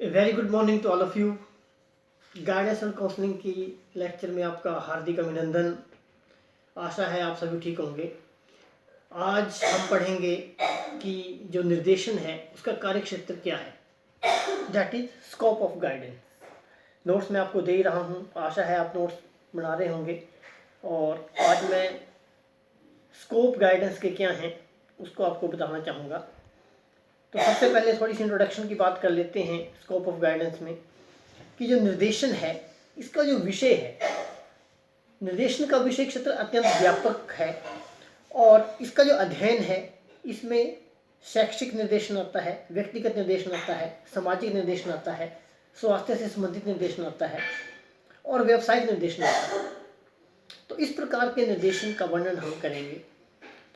Very good morning to all of you. Guidance and counselling की lecture में आपका हार्दिक अभिनंदन। आशा है आप सभी ठीक होंगे। आज हम पढ़ेंगे कि जो निर्देशन है उसका कार्यक्षेत्र क्या है, that is scope of guidance. Notes मैं आपको दे ही रहा हूँ, आशा है आप नोट्स बना रहे होंगे। और आज मैं स्कोप गाइडेंस के क्या हैं उसको आपको बताना चाहूँगा। तो सबसे पहले थोड़ी सी इंट्रोडक्शन की बात कर लेते हैं स्कोप ऑफ गाइडेंस में, कि जो निर्देशन है इसका जो विषय है, निर्देशन का विषय क्षेत्र अत्यंत व्यापक है और इसका जो अध्ययन है इसमें शैक्षिक निर्देशन आता है, व्यक्तिगत निर्देशन आता है, सामाजिक निर्देशन आता है, स्वास्थ्य से संबंधित निर्देशन आता है और व्यावसायिक निर्देशन आता है। तो इस प्रकार के निर्देशन का वर्णन हम करेंगे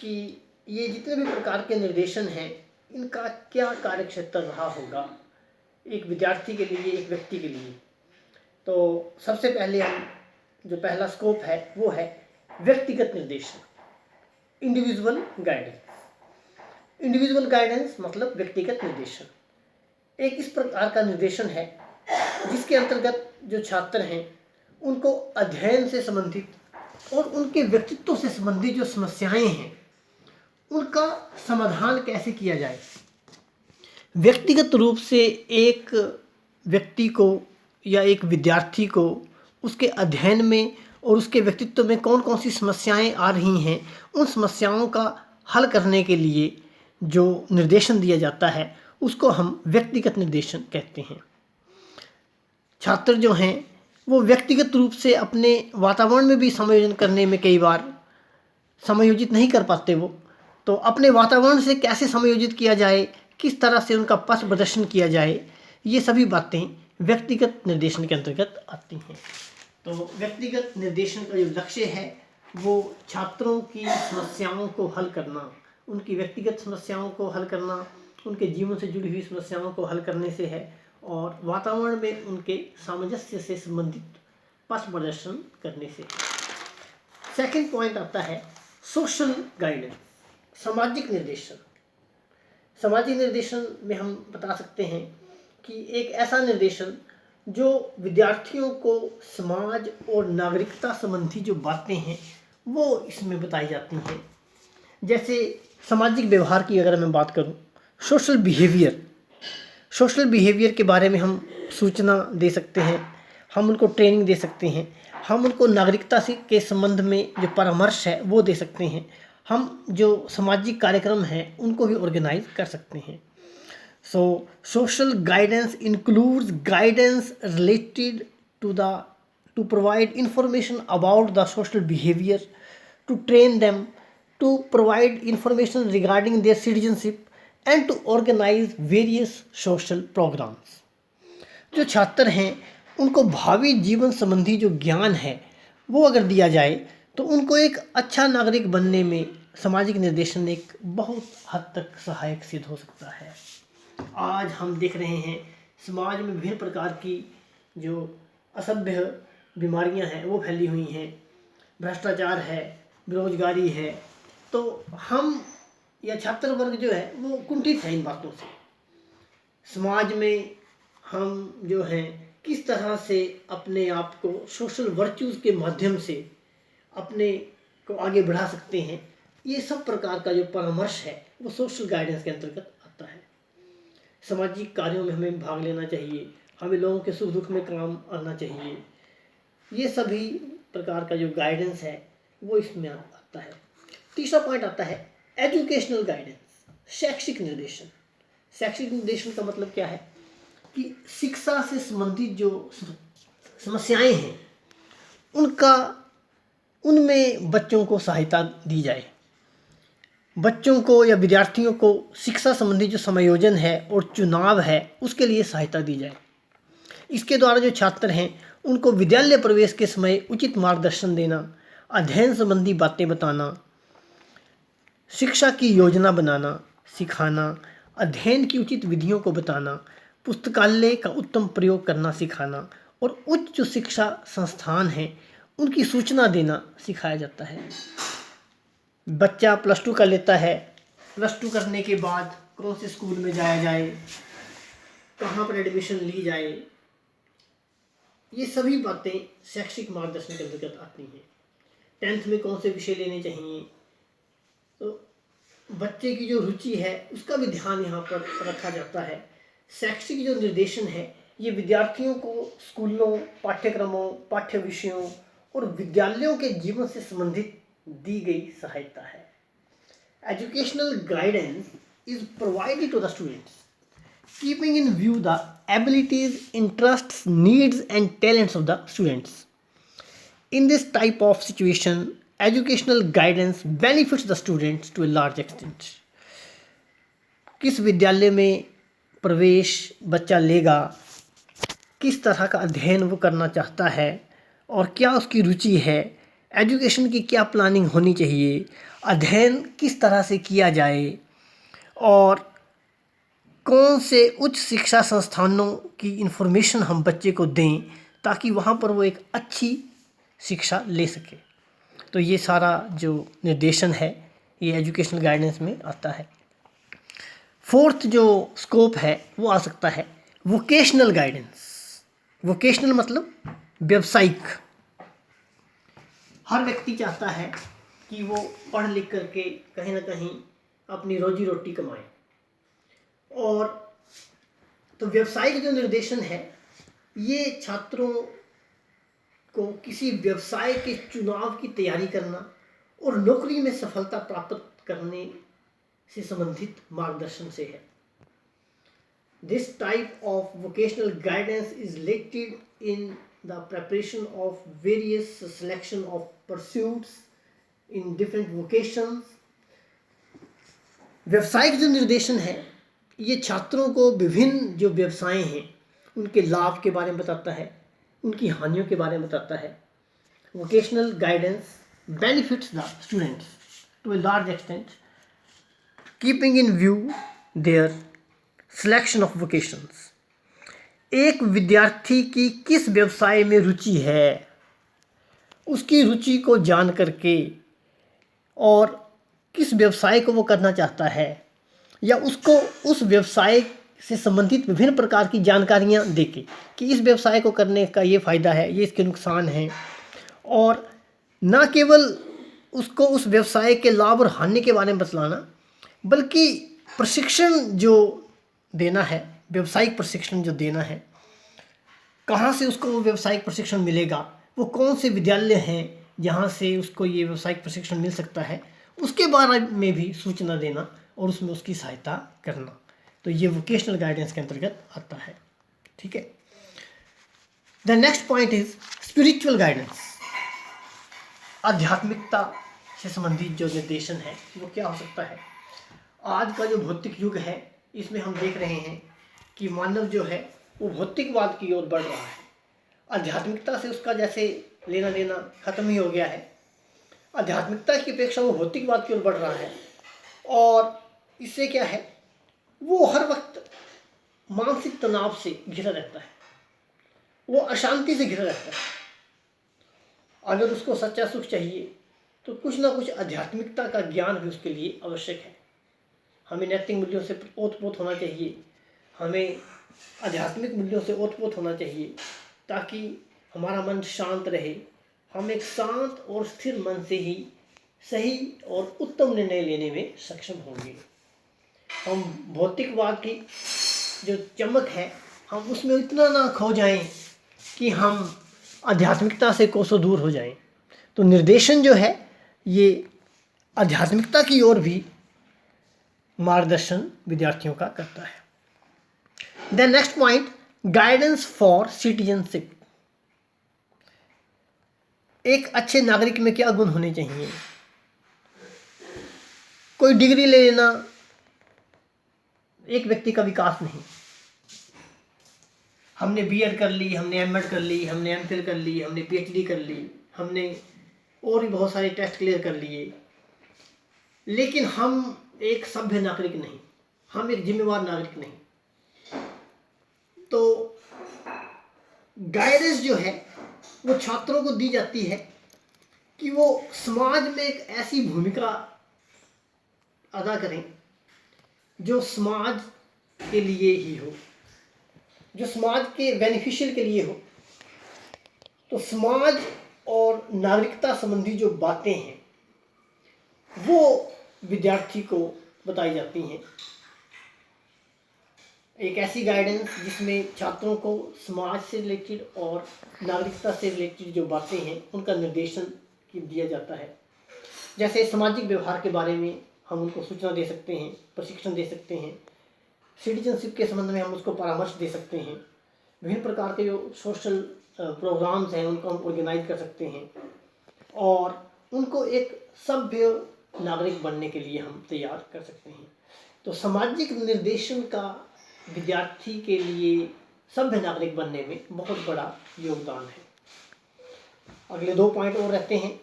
कि ये जितने भी प्रकार के निर्देशन हैं इनका क्या कार्यक्षेत्र रहा होगा एक विद्यार्थी के लिए, एक व्यक्ति के लिए। तो सबसे पहले हम जो पहला स्कोप है वो है व्यक्तिगत निर्देशन, इंडिविजुअल गाइडेंस। इंडिविजुअल गाइडेंस मतलब व्यक्तिगत निर्देशन एक इस प्रकार का निर्देशन है जिसके अंतर्गत जो छात्र हैं उनको अध्ययन से संबंधित और उनके व्यक्तित्व से संबंधित जो समस्याएं हैं उनका समाधान कैसे किया जाए। व्यक्तिगत रूप से एक व्यक्ति को या एक विद्यार्थी को उसके अध्ययन में और उसके व्यक्तित्व में कौन कौन सी समस्याएं आ रही हैं, उन समस्याओं का हल करने के लिए जो निर्देशन दिया जाता है उसको हम व्यक्तिगत निर्देशन कहते हैं। छात्र जो हैं वो व्यक्तिगत रूप से अपने वातावरण में भी समायोजन करने में कई बार समायोजित नहीं कर पाते। वो तो अपने वातावरण से कैसे समायोजित किया जाए, किस तरह से उनका पथ प्रदर्शन किया जाए, ये सभी बातें व्यक्तिगत निर्देशन के अंतर्गत आती हैं। तो व्यक्तिगत निर्देशन का जो लक्ष्य है वो छात्रों की समस्याओं को हल करना, उनकी व्यक्तिगत समस्याओं को हल करना, उनके जीवन से जुड़ी हुई समस्याओं को हल करने से है और वातावरण में उनके सामंजस्य से संबंधित पथ प्रदर्शन करने से। सेकंड पॉइंट आता है सोशल गाइडेंस, सामाजिक निर्देशन। सामाजिक निर्देशन में हम बता सकते हैं कि एक ऐसा निर्देशन जो विद्यार्थियों को समाज और नागरिकता संबंधी जो बातें हैं वो इसमें बताई जाती हैं। जैसे सामाजिक व्यवहार की अगर मैं बात करूं, सोशल बिहेवियर के बारे में हम सूचना दे सकते हैं, हम उनको ट्रेनिंग दे सकते हैं, हम उनको नागरिकता से के संबंध में जो परामर्श है वो दे सकते हैं, हम जो सामाजिक कार्यक्रम हैं उनको भी ऑर्गेनाइज कर सकते हैं। So social guidance includes guidance related to provide information about the social behavior, to train them, to provide information regarding their citizenship and to organize various social programs. जो छात्र हैं उनको भावी जीवन संबंधी जो ज्ञान है वो अगर दिया जाए तो उनको एक अच्छा नागरिक बनने में सामाजिक निर्देशन एक बहुत हद तक सहायक सिद्ध हो सकता है। आज हम देख रहे हैं समाज में विभिन्न प्रकार की जो असभ्य बीमारियां हैं वो फैली हुई हैं, भ्रष्टाचार है, बेरोजगारी है। तो हम या छात्र वर्ग जो है वो कुंठित है इन बातों से। समाज में हम जो हैं किस तरह से अपने आप को सोशल वर्च्यूज़ के माध्यम से अपने को आगे बढ़ा सकते हैं, ये सब प्रकार का जो परामर्श है वो सोशल गाइडेंस के अंतर्गत आता है। सामाजिक कार्यों में हमें भाग लेना चाहिए, हमें लोगों के सुख दुख में काम आना चाहिए, ये सभी प्रकार का जो गाइडेंस है वो इसमें आता है। तीसरा पॉइंट आता है एजुकेशनल गाइडेंस, शैक्षिक निर्देशन। शैक्षिक निर्देशन का मतलब क्या है कि शिक्षा से संबंधित जो समस्याएं हैं उनमें बच्चों को सहायता दी जाए। बच्चों को या विद्यार्थियों को शिक्षा संबंधी जो समायोजन है और चुनाव है उसके लिए सहायता दी जाए। इसके द्वारा जो छात्र हैं उनको विद्यालय प्रवेश के समय उचित मार्गदर्शन देना, अध्ययन संबंधी बातें बताना, शिक्षा की योजना बनाना सिखाना, अध्ययन की उचित विधियों को बताना, पुस्तकालय का उत्तम प्रयोग करना सिखाना और उच्च जो शिक्षा संस्थान हैं उनकी सूचना देना सिखाया जाता है। बच्चा +2 कर लेता है, +2 करने के बाद कौन से स्कूल में जाया जाए, कहाँ पर एडमिशन ली जाए, ये सभी बातें शैक्षिक मार्गदर्शन के अंतर्गत आती हैं। 10th में कौन से विषय लेने चाहिए, तो बच्चे की जो रुचि है उसका भी ध्यान यहाँ पर रखा जाता है। शैक्षिक जो निर्देशन है ये विद्यार्थियों को स्कूलों, पाठ्यक्रमों, पाठ्य विषयों और विद्यालयों के जीवन से संबंधित दी गई सहायता है। Educational guidance is provided to the students keeping in view the abilities, interests, needs and talents of the students. In this type of situation, educational guidance benefits the students to a large extent. किस विद्यालय में प्रवेश बच्चा लेगा, किस तरह का अध्ययन वो करना चाहता है और क्या उसकी रुचि है, एजुकेशन की क्या प्लानिंग होनी चाहिए, अध्ययन किस तरह से किया जाए और कौन से उच्च शिक्षा संस्थानों की इन्फॉर्मेशन हम बच्चे को दें ताकि वहाँ पर वो एक अच्छी शिक्षा ले सके। तो ये सारा जो निर्देशन है ये एजुकेशनल गाइडेंस में आता है। फोर्थ जो स्कोप है वो आ सकता है वोकेशनल गाइडेंस। वोकेशनल मतलब व्यावसायिक। हर व्यक्ति चाहता है कि वो पढ़ लिख करके कहीं ना कहीं अपनी रोजी रोटी कमाए, और तो व्यवसायिक जो निर्देशन है ये छात्रों को किसी व्यवसाय के चुनाव की तैयारी करना और नौकरी में सफलता प्राप्त करने से संबंधित मार्गदर्शन से है। This type of vocational guidance is related in the preparation of various selection of pursuits in different vocations. व्यवसायिक जो निर्देशन है ये छात्रों को विभिन्न जो व्यवसाय हैं उनके लाभ के बारे में बताता है, उनकी हानियों के बारे में बताता है। Vocational guidance benefits the students to a large extent keeping in view their selection of vocations. एक विद्यार्थी की किस व्यवसाय में रुचि है, उसकी रुचि को जान करके और किस व्यवसाय को वो करना चाहता है या उसको उस व्यवसाय से संबंधित विभिन्न प्रकार की जानकारियाँ देके कि इस व्यवसाय को करने का ये फ़ायदा है, ये इसके नुकसान हैं, और न केवल उसको उस व्यवसाय के लाभ और हानि के बारे में बतलाना बल्कि प्रशिक्षण जो देना है, व्यवसायिक प्रशिक्षण जो देना है, कहाँ से उसको वो व्यवसायिक प्रशिक्षण मिलेगा, वो कौन से विद्यालय हैं जहाँ से उसको ये व्यवसायिक प्रशिक्षण मिल सकता है, उसके बारे में भी सूचना देना और उसमें उसकी सहायता करना। तो ये वोकेशनल गाइडेंस के अंतर्गत आता है। ठीक है। The next point is spiritual guidance. आध्यात्मिकता से संबंधित जो निर्देशन है वो क्या हो सकता है। आज का जो भौतिक युग है इसमें हम देख रहे हैं कि मानव जो है वो भौतिकवाद की ओर बढ़ रहा है। आध्यात्मिकता से उसका जैसे लेना देना खत्म ही हो गया है। आध्यात्मिकता की अपेक्षा वो भौतिकवाद की ओर बढ़ रहा है, और इससे क्या है, वो हर वक्त मानसिक तनाव से घिरा रहता है, वो अशांति से घिरा रहता है। अगर उसको सच्चा सुख चाहिए तो कुछ ना कुछ आध्यात्मिकता का ज्ञान भी उसके लिए आवश्यक है। हमें नैतिक मूल्यों से ओतप्रोत होना चाहिए, हमें आध्यात्मिक मूल्यों से ओतप्रोत होना चाहिए ताकि हमारा मन शांत रहे, हम एक शांत और स्थिर मन से ही सही और उत्तम निर्णय लेने में सक्षम होंगे। हम भौतिकवाद की जो चमक है हम उसमें इतना ना खो जाएं कि हम आध्यात्मिकता से कोसों दूर हो जाएं। तो निर्देशन जो है ये आध्यात्मिकता की ओर भी मार्गदर्शन विद्यार्थियों का करता है। The next point, guidance for citizenship. एक अच्छे नागरिक में क्या गुण होने चाहिए। कोई डिग्री ले लेना एक व्यक्ति का विकास नहीं। हमने बीएड कर ली, हमने एमएड कर ली, हमने एमफिल कर ली, हमने पीएचडी कर ली, हमने और भी बहुत सारे टेस्ट क्लियर कर लिए, लेकिन हम एक सभ्य नागरिक नहीं, हम एक जिम्मेवार नागरिक नहीं। तो गाइडेंस जो है वो छात्रों को दी जाती है कि वो समाज में एक ऐसी भूमिका अदा करें जो समाज के लिए ही हो, जो समाज के बेनिफिशियल के लिए हो। तो समाज और नागरिकता संबंधी जो बातें हैं वो विद्यार्थी को बताई जाती हैं। एक ऐसी गाइडेंस जिसमें छात्रों को समाज से रिलेटेड और नागरिकता से रिलेटेड जो बातें हैं उनका निर्देशन दिया जाता है। जैसे सामाजिक व्यवहार के बारे में हम उनको सूचना दे सकते हैं, प्रशिक्षण दे सकते हैं। सिटीजनशिप के संबंध में हम उसको परामर्श दे सकते हैं। विभिन्न प्रकार के जो सोशल प्रोग्राम्स हैं उनको हम ऑर्गेनाइज कर सकते हैं और उनको एक सभ्य नागरिक बनने के लिए हम तैयार कर सकते हैं। तो सामाजिक निर्देशन का विद्यार्थी के लिए सभ्य नागरिक बनने में बहुत बड़ा योगदान है। अगले 2 पॉइंट और रहते हैं।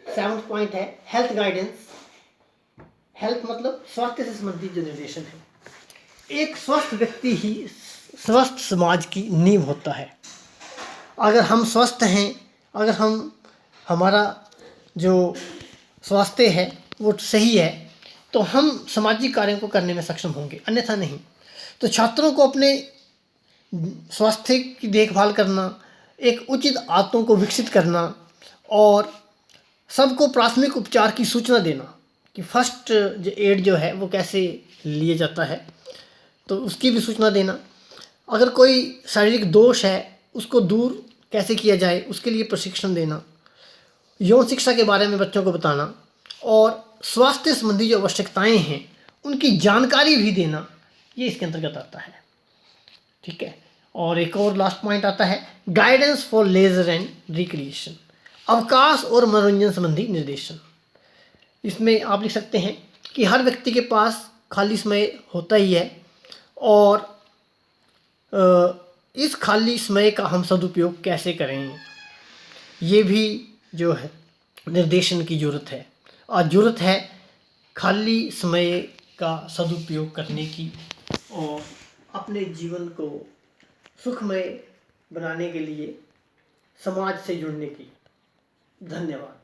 7वां पॉइंट है हेल्थ गाइडेंस। हेल्थ मतलब स्वास्थ्य से संबंधित जो निर्देशन है। एक स्वस्थ व्यक्ति ही स्वस्थ समाज की नींव होता है। अगर हम स्वस्थ हैं, अगर हमारा जो स्वास्थ्य है वो सही है तो हम सामाजिक कार्यों को करने में सक्षम होंगे, अन्यथा नहीं। तो छात्रों को अपने स्वास्थ्य की देखभाल करना, एक उचित आदतों को विकसित करना और सबको प्राथमिक उपचार की सूचना देना कि फर्स्ट एड जो है वो कैसे लिया जाता है, तो उसकी भी सूचना देना। अगर कोई शारीरिक दोष है उसको दूर कैसे किया जाए उसके लिए प्रशिक्षण देना। यौन शिक्षा के बारे में बच्चों को बताना और स्वास्थ्य संबंधी जो आवश्यकताएं हैं उनकी जानकारी भी देना, ये इसके अंतर्गत आता है। ठीक है। और एक और लास्ट पॉइंट आता है guidance for leisure and recreation. अवकाश और मनोरंजन संबंधी निर्देशन। इसमें आप लिख सकते हैं कि हर व्यक्ति के पास खाली समय होता ही है और इस खाली समय का हम सदुपयोग कैसे करें, ये भी जो है निर्देशन की ज़रूरत है। और ज़रूरत है खाली समय का सदुपयोग करने की और अपने जीवन को सुखमय बनाने के लिए समाज से जुड़ने की। धन्यवाद।